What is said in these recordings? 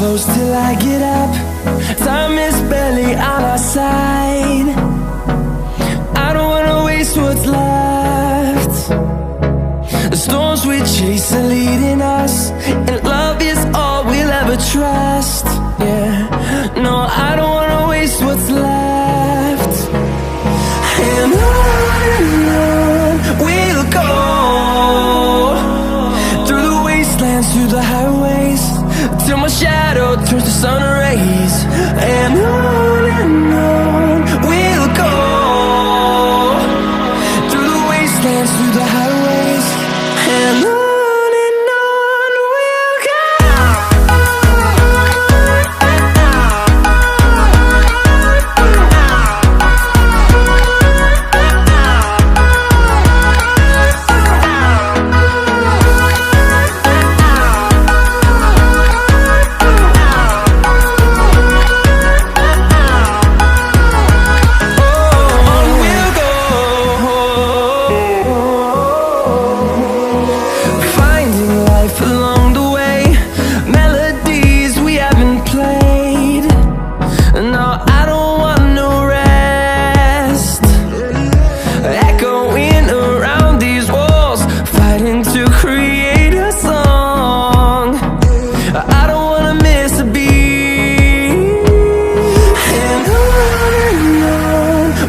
close till I get up. Time is barely on our side. I don't wanna waste what's left. The storms we chase are leading us, and love is all we'll ever trust. Yeah, no, I don't wanna waste what's left. And on we'll go, through the wastelands, through the highways, till my shadow turns to sun rays. And on we'll go, through the wastelands, through the highways, and on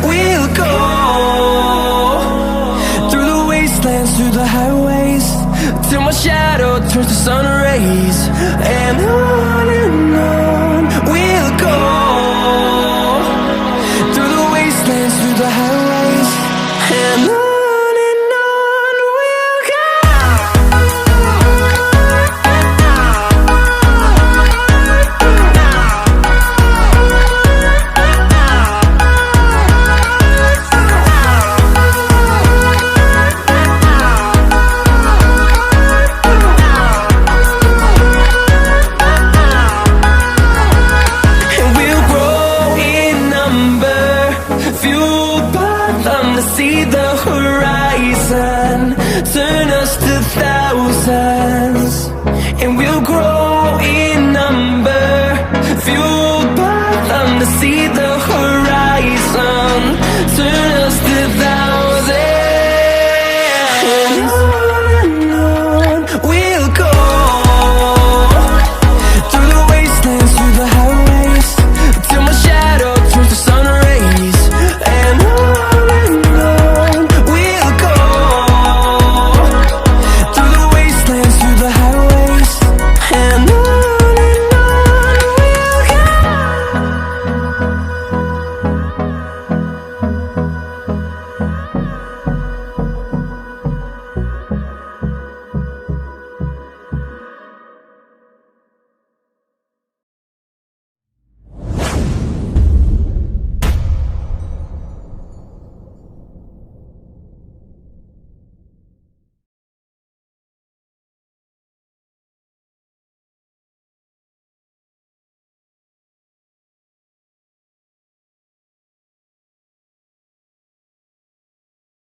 we'll go. Through the highways, till my shadow turns to sun rays. And on we'll go, through the wastelands, through the highways, and on we'll go. See the horizon.